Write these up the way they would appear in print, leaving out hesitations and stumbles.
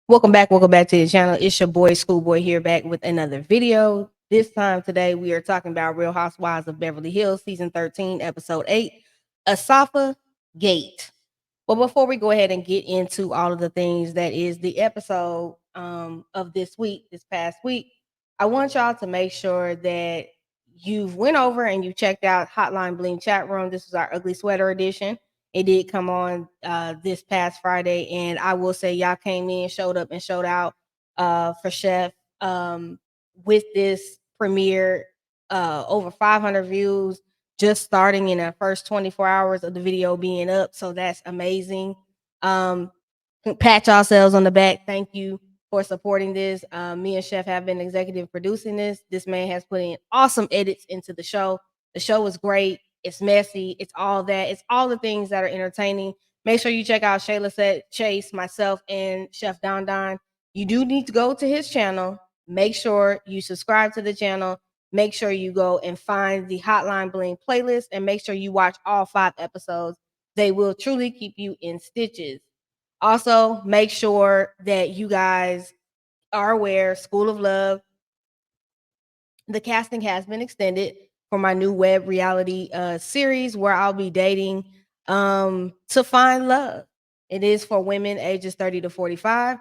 Welcome back to the channel. It's your boy Schoolboy here back with another video. This time today we are talking about Real Housewives of Beverly Hills season 13 episode 8, Esopha Gate. Well, before we go ahead and get into all of the things that is the episode of this past week, I want y'all to make sure that you've went over and you checked out Hotline Bling chat room. This is our ugly sweater edition. It did come on this past Friday, and I will say y'all came in, showed up, and showed out for Chef with this premiere. Over 500 views just starting in the first 24 hours of the video being up, so that's amazing. Um, Pat yourselves on the back. Thank you for supporting this. Me and Chef have been executive producing this. This man has put in awesome edits into the show. The show is great. It's messy. It's all that. It's all the things that are entertaining. Make sure you check out Shayla Set Chase, myself, and Chef Don Don. You do need to go to his channel. Make sure you subscribe to the channel. Make sure you go and find the Hotline Bling playlist and make sure you watch all 5 episodes. They will truly keep you in stitches. Also, make sure that you guys are aware School of Love, the casting has been extended for my new web reality series where I'll be dating to find love. It is for women ages 30 to 45.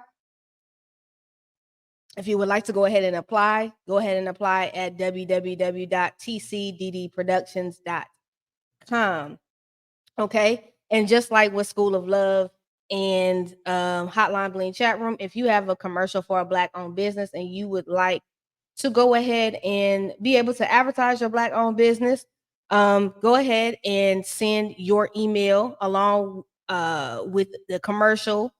If you would like to go ahead and apply at www.tcddproductions.com. Okay. And just like with School of Love and Hotline Bling chat room, if you have a commercial for a Black owned business and you would like to go ahead and be able to advertise your Black owned business, go ahead and send your email along with the commercial.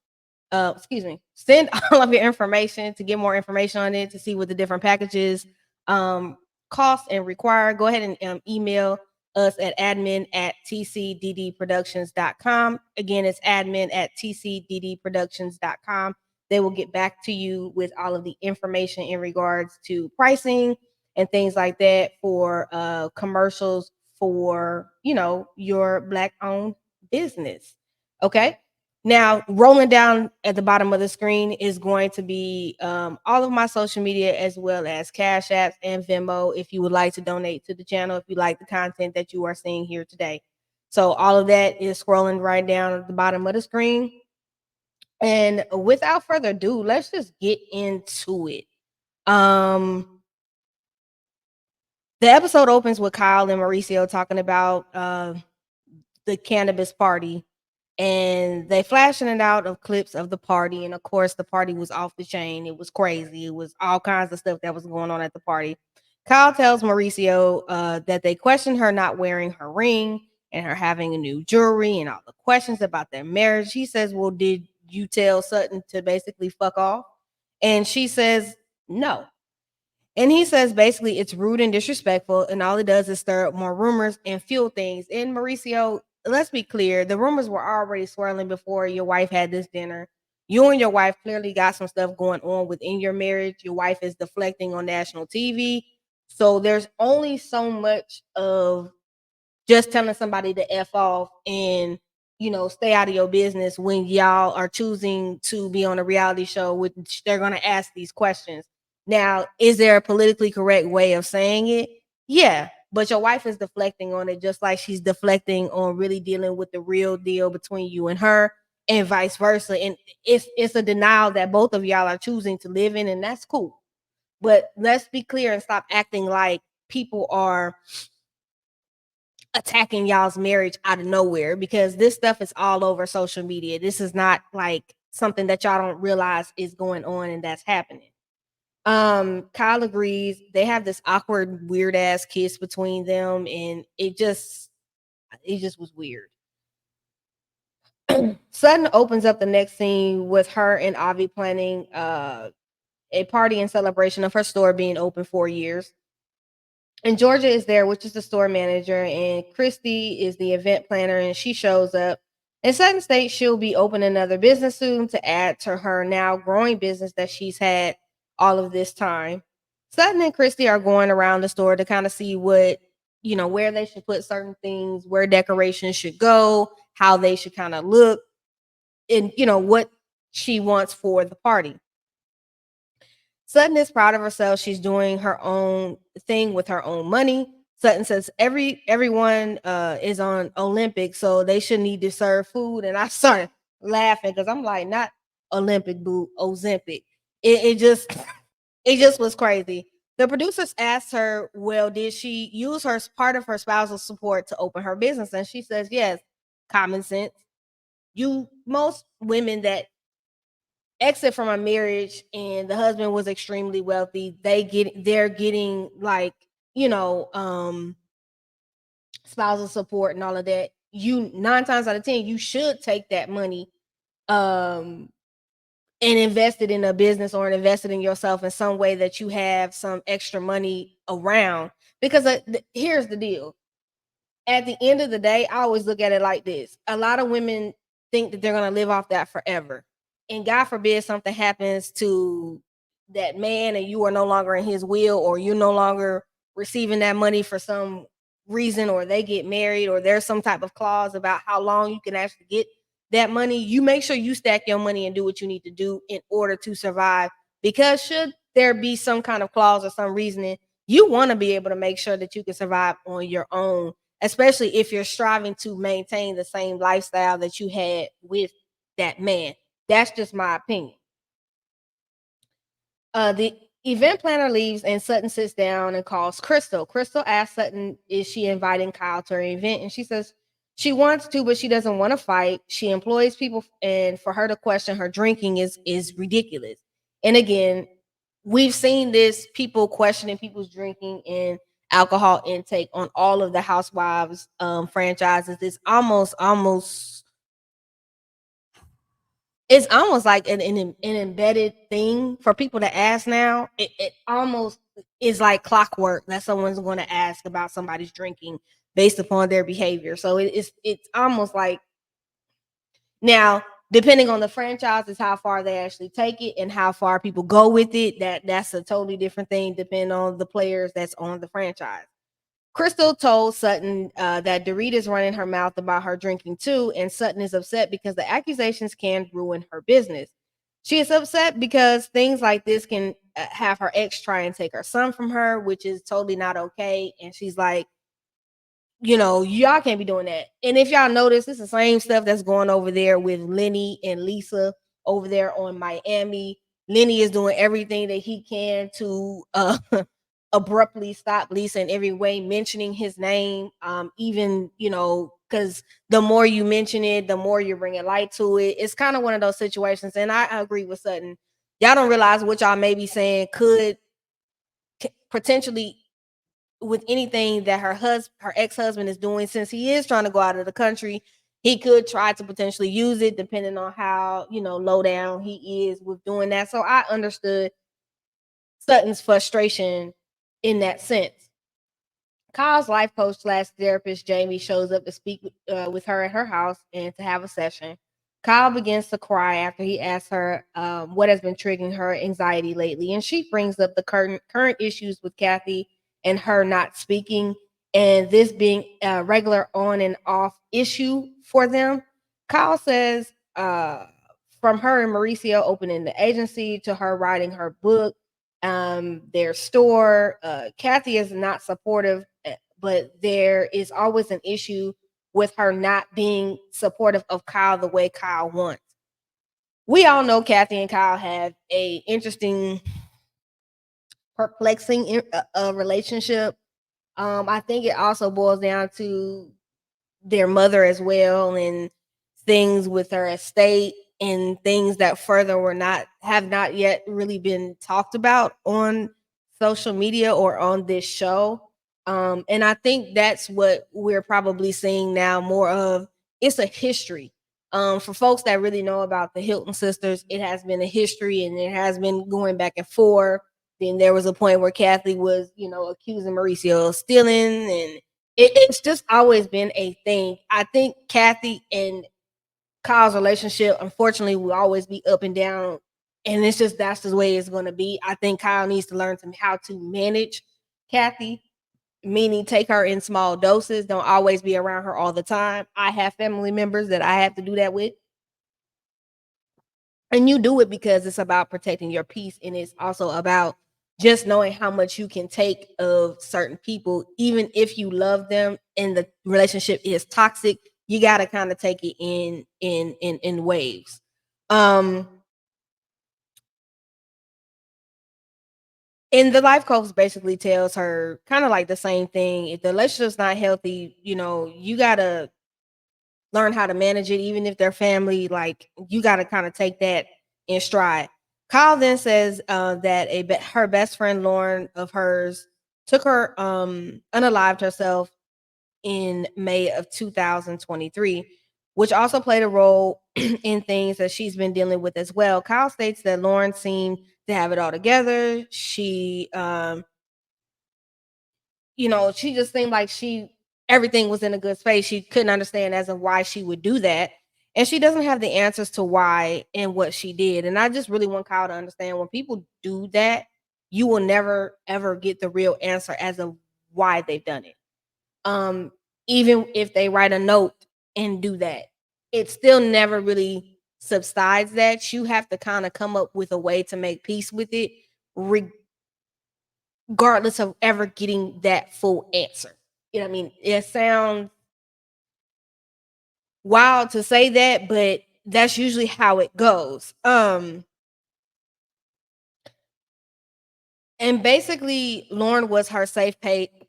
Send all of your information to get more information on it, to see what the different packages cost and require. Go ahead and email us at admin@tcddproductions.com. Again, it's admin@tcddproductions.com. They will get back to you with all of the information in regards to pricing and things like that for commercials for, your Black owned business. Okay. Now, rolling down at the bottom of the screen is going to be all of my social media, as well as Cash Apps and Venmo, if you would like to donate to the channel, if you like the content that you are seeing here today. So all of that is scrolling right down at the bottom of the screen. And without further ado, let's just get into it. The episode opens with Kyle and Mauricio talking about the cannabis party, and they flashing it out of clips of the party. And of course, the party was off the chain. It was crazy. It was all kinds of stuff that was going on at the party. Kyle tells Mauricio that they questioned her not wearing her ring and her having a new jewelry and all the questions about their marriage. He says, well, did you tell Sutton to basically fuck off? And she says, no. And he says basically it's rude and disrespectful, and all it does is stir up more rumors and fuel things. And Mauricio, let's be clear, the rumors were already swirling before your wife had this dinner. You and your wife clearly got some stuff going on within your marriage. Your wife is deflecting on national TV. So there's only so much of just telling somebody to F off and, stay out of your business when y'all are choosing to be on a reality show, which they're going to ask these questions. Now, is there a politically correct way of saying it? Yeah, but your wife is deflecting on it just like she's deflecting on really dealing with the real deal between you and her, and vice versa. And it's a denial that both of y'all are choosing to live in, and that's cool. But let's be clear and stop acting like people are attacking y'all's marriage out of nowhere, because this stuff is all over social media. This is not like something that y'all don't realize is going on and that's happening. Kyle agrees. They have this awkward, weird ass kiss between them, and it just was weird. Sutton opens up the next scene with her and Avi planning a party in celebration of her store being open 4 years. And Georgia is there, which is the store manager, and Christy is the event planner, and she shows up. And Sutton states she'll be opening another business soon to add to her now growing business that she's had all of this time. Sutton and Christy are going around the store to kind of see what, where they should put certain things, where decorations should go, how they should kind of look, and, what she wants for the party. Sutton is proud of herself. She's doing her own thing with her own money. Sutton says everyone is on Olympic, so they should need to serve food. And I started laughing because I'm like, not Olympic, boo, Ozempic. It just it just was crazy. The producers asked her, well, did she use her part of her spousal support to open her business? And she says, yes, common sense. You most women that exit from a marriage and the husband was extremely wealthy, they're getting like, you know, spousal support and all of that. You 9 times out of 10, you should take that money um and invest it in a business or invest it in yourself in some way that you have some extra money around. Because here's the deal, at the end of the day, I always look at it like this. A lot of women think that they're going to live off that forever. And God forbid something happens to that man and you are no longer in his will, or you're no longer receiving that money for some reason, or they get married, or there's some type of clause about how long you can actually get that money. You make sure you stack your money and do what you need to do in order to survive. Because should there be some kind of clause or some reasoning, you want to be able to make sure that you can survive on your own, especially if you're striving to maintain the same lifestyle that you had with that man. That's just my opinion. The event planner leaves and Sutton sits down and calls Crystal. Crystal asks Sutton, is she inviting Kyle to her event? And she says she wants to, but she doesn't want to fight. She employs people, and for her to question her drinking is ridiculous. And again, we've seen this, people questioning people's drinking and alcohol intake on all of the Housewives franchises. It's almost like an embedded thing for people to ask now. It almost is like clockwork that someone's going to ask about somebody's drinking based upon their behavior. So it's almost like, now, depending on the franchise, is how far they actually take it and how far people go with it. That's a totally different thing, depending on the players that's on the franchise. Crystal told Sutton that Dorita's running her mouth about her drinking too, and Sutton is upset because the accusations can ruin her business. She is upset because things like this can have her ex try and take her son from her, which is totally not okay. And she's like, y'all can't be doing that. And if y'all notice, it's the same stuff that's going over there with Lenny and Lisa over there on Miami. Lenny is doing everything that he can to abruptly stop Lisa in every way, mentioning his name. Even, because the more you mention it, the more you're bringing light to it. It's kind of one of those situations. And I agree with Sutton. Y'all don't realize what y'all may be saying could potentially, with anything that her ex-husband is doing, since he is trying to go out of the country, he could try to potentially use it depending on how, low down he is with doing that. So I understood Sutton's frustration in that sense. Kyle's life coach slash therapist Jamie shows up to speak with her at her house and to have a session. Kyle begins to cry after he asks her what has been triggering her anxiety lately, and she brings up the current issues with Kathy and her not speaking, and this being a regular on and off issue for them. Kyle says, from her and Mauricio opening the agency to her writing her book, their store, Kathy is not supportive, but there is always an issue with her not being supportive of Kyle the way Kyle wants. We all know Kathy and Kyle have a interesting, perplexing relationship. I think it also boils down to their mother as well, and things with her estate, and things that further have not yet really been talked about on social media or on this show. And I think that's what we're probably seeing now more of. It's a history. For folks that really know about the Hilton sisters, it has been a history, and it has been going back and forth. Then there was a point where Kathy was, accusing Mauricio of stealing, and it's just always been a thing. I think Kathy and Kyle's relationship, unfortunately, will always be up and down, and that's the way it's going to be. I think Kyle needs to learn how to manage Kathy, meaning take her in small doses. Don't always be around her all the time. I have family members that I have to do that with. And you do it because it's about protecting your peace, and it's also about just knowing how much you can take of certain people, even if you love them and the relationship is toxic. You got to kind of take it in waves. Um, and the life coach basically tells her kind of like the same thing. If the relationship's not healthy, you gotta learn how to manage it, even if they're family. Like, you got to kind of take that in stride. Kyle then says that her best friend Lauren of hers took her unalived herself in May of 2023, which also played a role in things that she's been dealing with as well. Kyle states that Lauren seemed to have it all together. She just seemed like everything was in a good space. She couldn't understand as of why she would do that. And she doesn't have the answers to why and what she did. And I just really want Kyle to understand, when people do that, you will never ever get the real answer as of why they've done it. Um, Even if they write a note and do that, it still never really subsides that. You have to kind of come up with a way to make peace with it, regardless of ever getting that full answer. You know what I mean? It sounds wild to say that, but that's usually how it goes. And basically, Lauren was her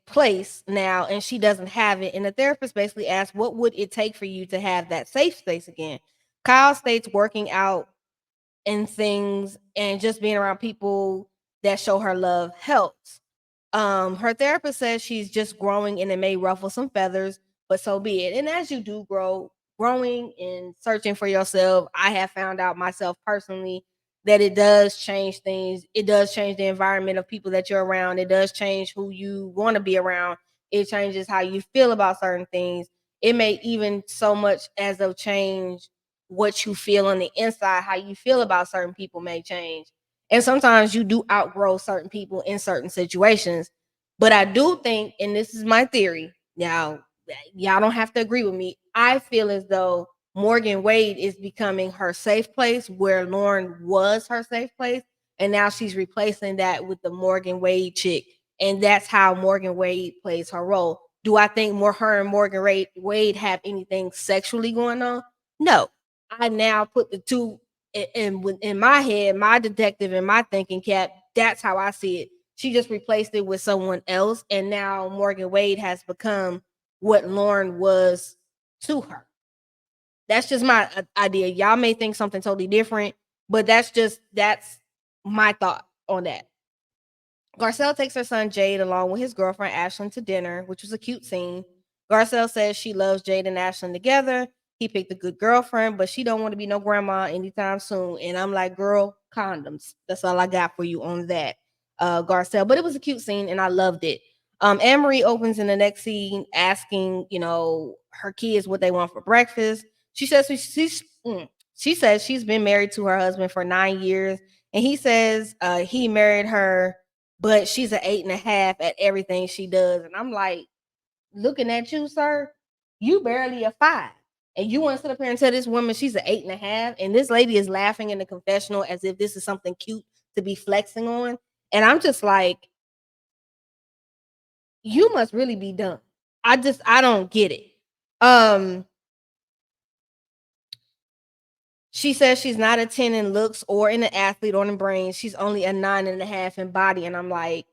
place now, and she doesn't have it. And the therapist basically asked, "What would it take for you to have that safe space again?" Kyle states working out and things and just being around people that show her love helps. Her therapist says she's just growing and it may ruffle some feathers, but so be it. And as you do growing and searching for yourself, I have found out myself personally that it does change things. It does change the environment of people that you're around. It does change who you want to be around. It changes how you feel about certain things. It may even so much as of change what you feel on the inside. How you feel about certain people may change. And sometimes you do outgrow certain people in certain situations. But I do think, and this is my theory, now, y'all don't have to agree with me. I feel as though Morgan Wade is becoming her safe place, where Lauren was her safe place. And now she's replacing that with the Morgan Wade chick. And that's how Morgan Wade plays her role. Do I think her and Morgan Wade have anything sexually going on? No. I now put the two in my head, my detective and my thinking cap. That's how I see it. She just replaced it with someone else, and now Morgan Wade has become what Lauren was to her. That's just my idea. Y'all may think something totally different, but that's my thought on that. Garcelle takes her son Jade along with his girlfriend Ashlyn to dinner, which was a cute scene. Garcelle says she loves Jade and Ashlyn together. He picked a good girlfriend, but she don't want to be no grandma anytime soon. And I'm like, girl, condoms. That's all I got for you on that, Garcelle. But it was a cute scene, and I loved it. Anne-Marie opens in the next scene asking, her kids what they want for breakfast. She says she says she's been married to her husband for 9 years, and he says he married her, but she's an 8.5 at everything she does. And I'm like, looking at you, sir, you barely a 5. And you want to sit up here and tell this woman she's an 8.5, and this lady is laughing in the confessional as if this is something cute to be flexing on. And I'm just like, you must really be dumb. I don't get it. Um, she says she's not a 10 in looks or in an athlete or in brain. She's only a 9.5 in body. And I'm like,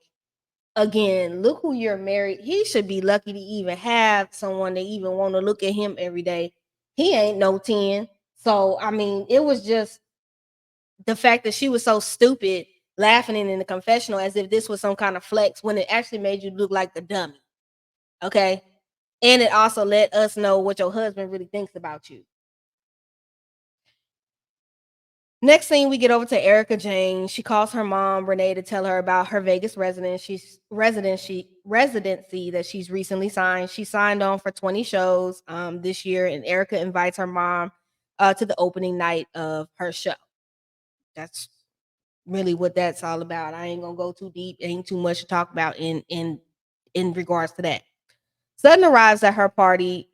again, look who you're married. He should be lucky to even have someone that even want to look at him every day. He ain't no 10. So, I mean, it was just the fact that she was so stupid laughing in the confessional as if this was some kind of flex, when it actually made you look like the dummy. Okay. And it also let us know what your husband really thinks about you. Next thing, we get over to Erica Jane. She calls her mom Renee to tell her about her Vegas residency that she's recently signed. She signed on for 20 shows this year, and Erica invites her mom to the opening night of her show. That's really what that's all about. I ain't gonna go too deep. Ain't too much to talk about in regards to that. Sutton arrives at her party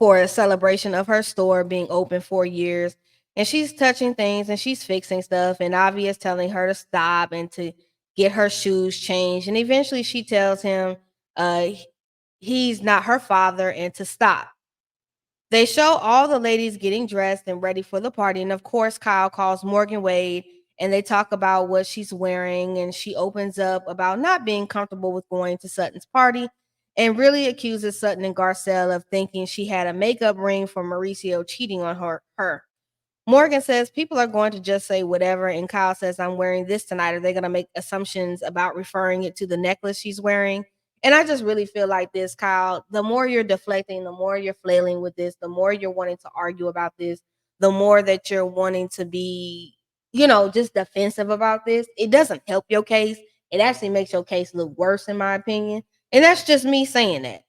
for a celebration of her store being open 4 years. And she's touching things and she's fixing stuff. And Avi is telling her to stop and to get her shoes changed. And eventually she tells him he's not her father and to stop. They show all the ladies getting dressed and ready for the party. And of course, Kyle calls Morgan Wade and they talk about what she's wearing. And she opens up about not being comfortable with going to Sutton's party and really accuses Sutton and Garcelle of thinking she had a makeup ring from Mauricio cheating on her. Morgan says people are going to just say whatever, and Kyle says, I'm wearing this tonight. Are they going to make assumptions about referring it to the necklace she's wearing? And I just really feel like this, Kyle. The more you're deflecting, the more you're flailing with this, the more you're wanting to argue about this, the more that you're wanting to be, just defensive about this. It doesn't help your case. It actually makes your case look worse, in my opinion. And that's just me saying that.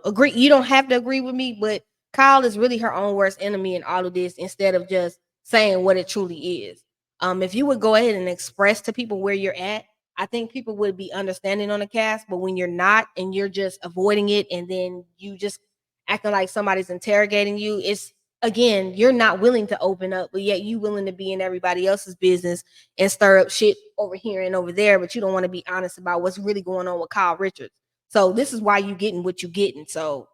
Agree. You don't have to agree with me, but Kyle is really her own worst enemy in all of this instead of just saying what it truly is. If you would go ahead and express to people where you're at, I think people would be understanding on the cast. But when you're not and you're just avoiding it and then you just acting like somebody's interrogating you, it's again, you're not willing to open up, but yet you willing to be in everybody else's business and stir up shit over here and over there, but you don't want to be honest about what's really going on with Kyle Richards. So this is why you getting what you getting. So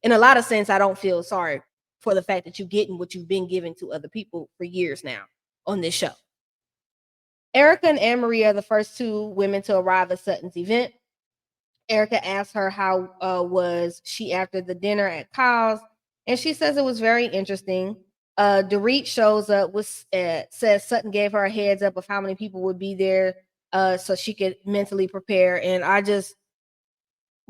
in a lot of sense, I don't feel sorry for the fact that you getting what you've been giving to other people for years now on this show. Erica and Anne Marie are the first two women to arrive at Sutton's event. Erica asks her how was she after the dinner at Kyle's, and she says it was very interesting. Dorit shows up with says Sutton gave her a heads up of how many people would be there, so she could mentally prepare. And I just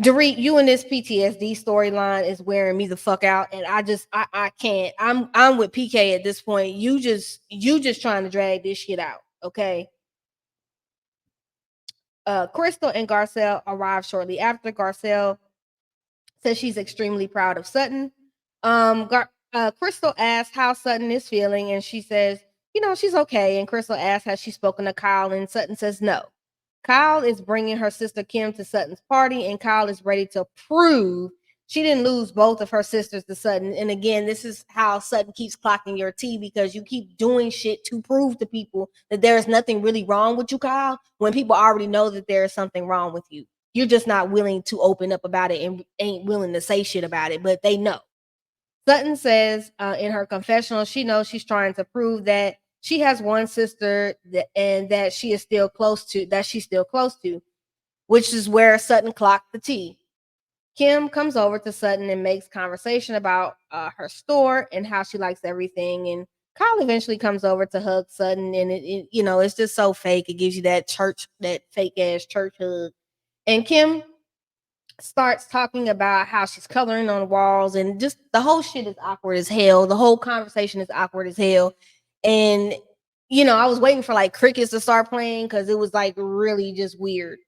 Dorit, you and this PTSD storyline is wearing me the fuck out, and I can't. I'm with PK at this point. You just trying to drag this shit out, okay? Crystal and Garcelle arrive shortly after. Garcelle says she's extremely proud of Sutton. Crystal asks how Sutton is feeling, and she says, she's okay. And Crystal asks, has she spoken to Kyle? And Sutton says no. Kyle is bringing her sister Kim to Sutton's party, and Kyle is ready to prove she didn't lose both of her sisters to Sutton. And again, this is how Sutton keeps clocking your tea, because you keep doing shit to prove to people that there is nothing really wrong with you, Kyle, when people already know that there is something wrong with you. You're just not willing to open up about it and ain't willing to say shit about it, but they know. Sutton says in her confessional, she knows she's trying to prove that she has one sister and that she's still close to, which is where Sutton clocked the tea. Kim comes over to Sutton and makes conversation about her store and how she likes everything. And Kyle eventually comes over to hug Sutton, and it's just so fake. It gives you that fake ass church hug. And Kim starts talking about how she's coloring on the walls, and just the whole shit is awkward as hell. The whole conversation is awkward as hell. And I was waiting for like crickets to start playing because it was like really just weird.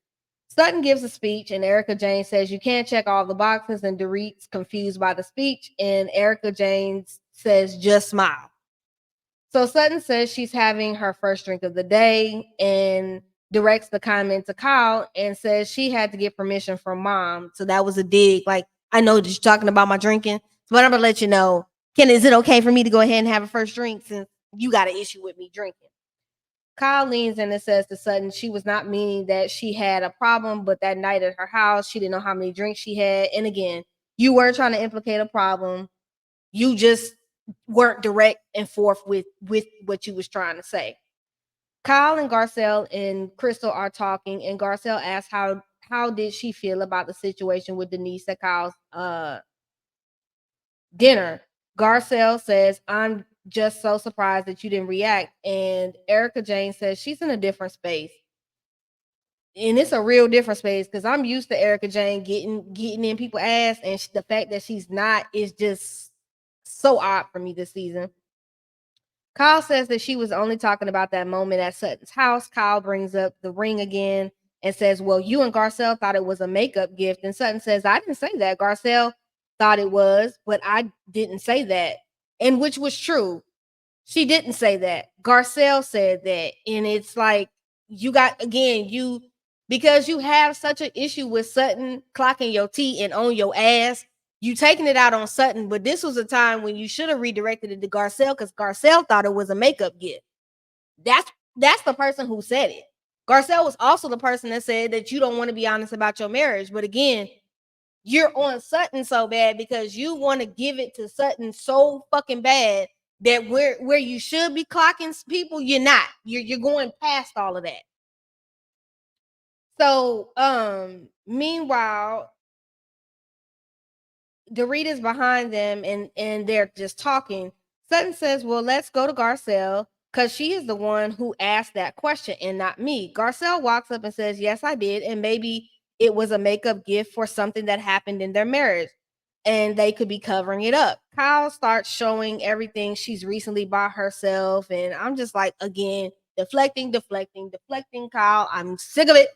Sutton gives a speech, and Erica Jane says you can't check all the boxes, and Dorit's confused by the speech, and Erica Jane says just smile. So Sutton says she's having her first drink of the day and directs the comment to Kyle and says she had to get permission from mom. So that was a dig. Like, I know that you're talking about my drinking, but I'm gonna let you know, is it okay for me to go ahead and have a first drink since you got an issue with me drinking? Kyle leans in and says to Sutton she was not meaning that she had a problem, but that night at her house, she didn't know how many drinks she had. And again, you were trying to implicate a problem. You just weren't direct and forth with what you was trying to say. Kyle and Garcelle and Crystal are talking, and Garcelle asks how did she feel about the situation with Denise at Kyle's dinner. Garcelle says, I'm just so surprised that you didn't react. And Erica Jane says she's in a different space. And it's a real different space because I'm used to Erica Jane getting in people's ass, and the fact that she's not is just so odd for me this season. Kyle says that she was only talking about that moment at Sutton's house. Kyle brings up the ring again and says, well, you and Garcelle thought it was a makeup gift. And Sutton says, I didn't say that. Garcelle thought it was, but I didn't say that. And which was true. She didn't say that. Garcelle said that. And it's like, because you have such an issue with Sutton clocking your tea and on your ass, You taking it out on Sutton, but this was a time when you should have redirected it to Garcelle because Garcelle thought it was a makeup gift. That's the person who said it. Garcelle was also the person that said that you don't want to be honest about your marriage. But again, you're on Sutton so bad because you want to give it to Sutton so fucking bad that where you should be clocking people, you're not. You're going past all of that. So, meanwhile, Dorita's behind them and they're just talking. Sutton says, "Well, let's go to Garcelle because she is the one who asked that question and not me." Garcelle walks up and says, "Yes, I did, and maybe it was a makeup gift for something that happened in their marriage, and they could be covering it up." Kyle starts showing everything she's recently bought herself, and I'm just like, again, deflecting, deflecting, deflecting. Kyle, I'm sick of it.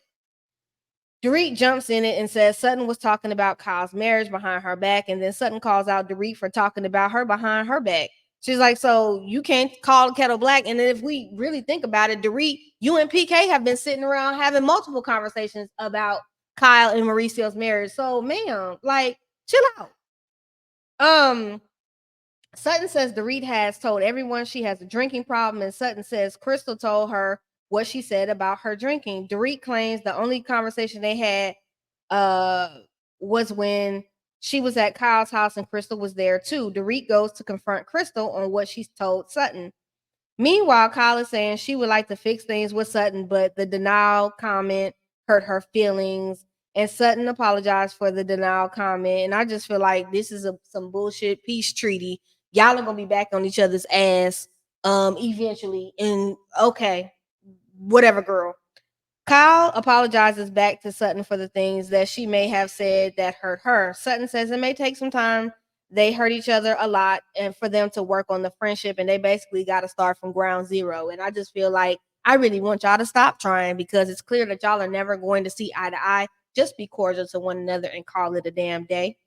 Dorit jumps in it and says Sutton was talking about Kyle's marriage behind her back, and then Sutton calls out Dorit for talking about her behind her back. She's like, "So you can't call the kettle black." And then if we really think about it, Dorit, you and PK have been sitting around having multiple conversations about Kyle and Mauricio's marriage. So, ma'am, like, chill out. Sutton says Dorit has told everyone she has a drinking problem, and Sutton says Crystal told her what she said about her drinking. Dorit claims the only conversation they had was when she was at Kyle's house and Crystal was there too. Dorit goes to confront Crystal on what she's told Sutton. Meanwhile, Kyle is saying she would like to fix things with Sutton, but the denial comment hurt her feelings. And Sutton apologized for the denial comment. And I just feel like this is some bullshit peace treaty. Y'all are gonna be back on each other's ass eventually. And okay, whatever, girl. Kyle apologizes back to Sutton for the things that she may have said that hurt her. Sutton says it may take some time. They hurt each other a lot, and for them to work on the friendship, and they basically got to start from ground zero. And I just feel like I really want y'all to stop trying because it's clear that y'all are never going to see eye to eye. Just be cordial to one another and call it a damn day.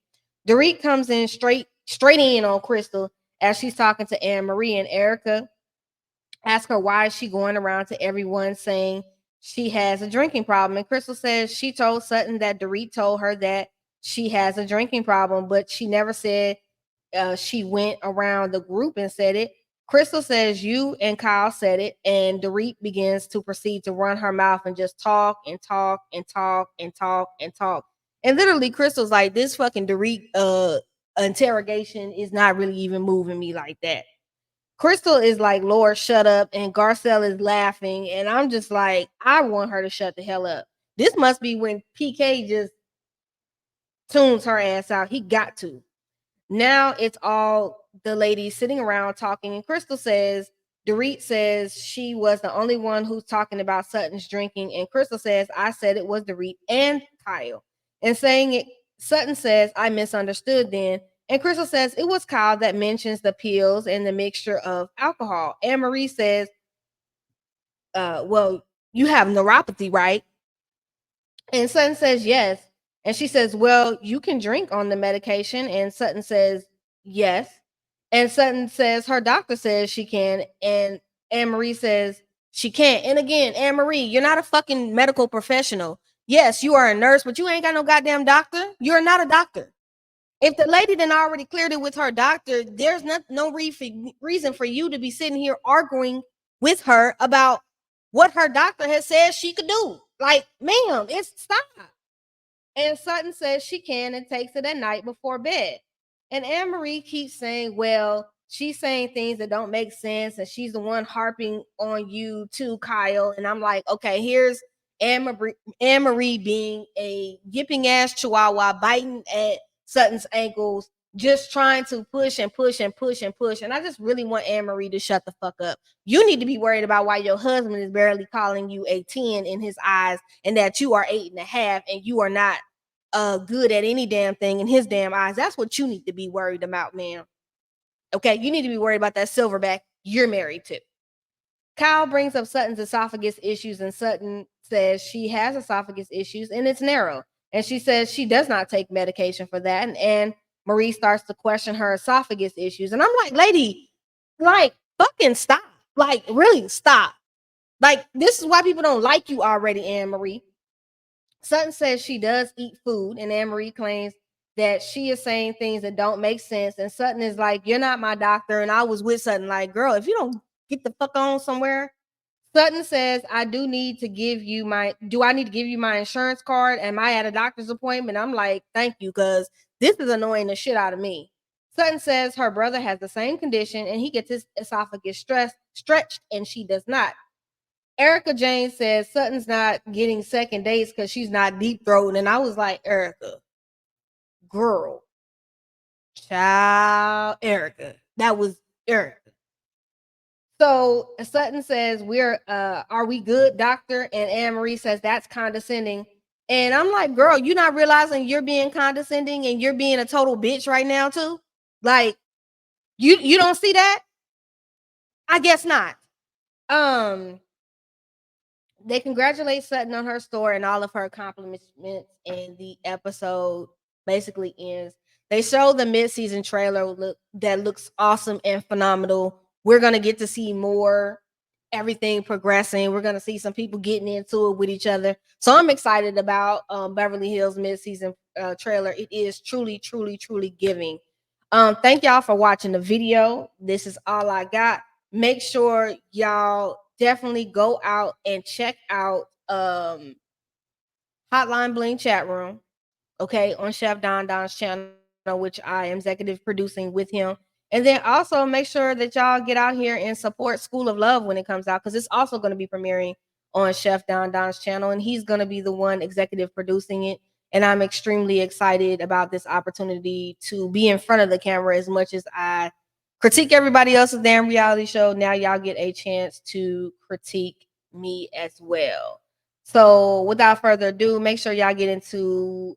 Dorit comes in straight in on Crystal as she's talking to Anne Marie, and Erica ask her why is she going around to everyone saying she has a drinking problem. And Crystal says she told Sutton that Dorit told her that she has a drinking problem, but she never said she went around the group and said it. Crystal says you and Kyle said it, and Dorit begins to proceed to run her mouth and just talk and talk and talk and talk and talk. And literally, Crystal's like, this fucking Dorit interrogation is not really even moving me like that. Crystal is like, "Lord, shut up." And Garcelle is laughing. And I'm just like, I want her to shut the hell up. This must be when PK just tunes her ass out. He got to. Now it's all the ladies sitting around talking. And Crystal says, Dorit says she was the only one who's talking about Sutton's drinking. And Crystal says, I said it was Dorit and Kyle. And saying it, Sutton says, I misunderstood then. And Crystal says it was Kyle that mentions the pills and the mixture of alcohol. Anne Marie says, well, you have neuropathy, right? And Sutton says, yes. And she says, well, you can drink on the medication. And Sutton says, yes. And Sutton says, her doctor says she can. And Anne Marie says, she can't. And again, Anne Marie, you're not a fucking medical professional. Yes, you are a nurse, but you ain't got no goddamn doctor. You're not a doctor. If the lady then already cleared it with her doctor, there's no reason for you to be sitting here arguing with her about what her doctor has said she could do. Like, ma'am, it's stop. And Sutton says she can and takes it at night before bed. And Anne Marie keeps saying, well, she's saying things that don't make sense, and she's the one harping on you too, Kyle. And I'm like, okay, here's Anne Marie being a yipping ass chihuahua biting at Sutton's ankles, just trying to push and push and push and push. And I just really want Anne Marie to shut the fuck up. You need to be worried about why your husband is barely calling you a 10 in his eyes, and that you are 8.5, and you are not good at any damn thing in his damn eyes. That's what you need to be worried about, man. Okay, you need to be worried about that silverback you're married to. Kyle brings up Sutton's esophagus issues, and Sutton says she has esophagus issues and it's narrow. And she says she does not take medication for that. And Marie starts to question her esophagus issues. And I'm like, lady, like, fucking stop. Like, really stop. Like, this is why people don't like you already, Anne Marie. Sutton says she does eat food, and Anne Marie claims that she is saying things that don't make sense. And Sutton is like, you're not my doctor. And I was with Sutton like, girl, if you don't get the fuck on somewhere. Sutton says, I need to give you my insurance card? Am I at a doctor's appointment? I'm like, thank you, because this is annoying the shit out of me. Sutton says her brother has the same condition and he gets his esophagus stretched and she does not. Erica Jane says Sutton's not getting second dates because she's not deep throating. And I was like, Erica, girl, child, Erica. That was Erica. So Sutton says, are we good, doctor? And Anne Marie says that's condescending. And I'm like, girl, you not realizing you're being condescending and you're being a total bitch right now too? Like, you don't see that? I guess not. They congratulate Sutton on her store and all of her accomplishments, and the episode basically ends. They show the mid-season trailer that looks awesome and phenomenal. We're going to get to see more, everything progressing. We're going to see some people getting into it with each other. So I'm excited about Beverly Hills mid-season trailer. It is truly, truly, truly giving. Thank y'all for watching the video. This is all I got. Make sure y'all definitely go out and check out Hotline Bling chat room, okay, on Chef Don's channel, which I am executive producing with him. And then also make sure that y'all get out here and support School of Love when it comes out, because it's also going to be premiering on Chef Don's channel, and he's going to be the one executive producing it. And I'm extremely excited about this opportunity to be in front of the camera. As much as I critique everybody else's damn reality show, now y'all get a chance to critique me as well. So without further ado, make sure y'all get into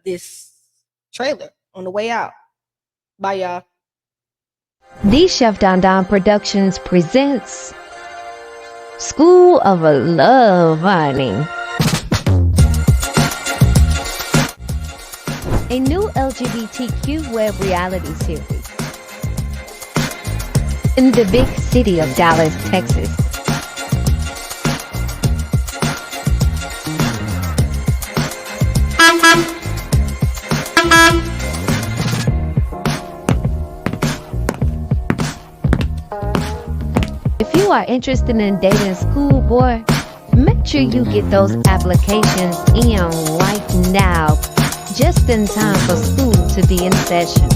this trailer on the way out. Bye, y'all. The Chef Don Productions presents School of Love, honey. A new LGBTQ web reality series in the big city of Dallas, Texas. If you are interested in dating schoolboy, make sure you get those applications in right now, just in time for school to be in session.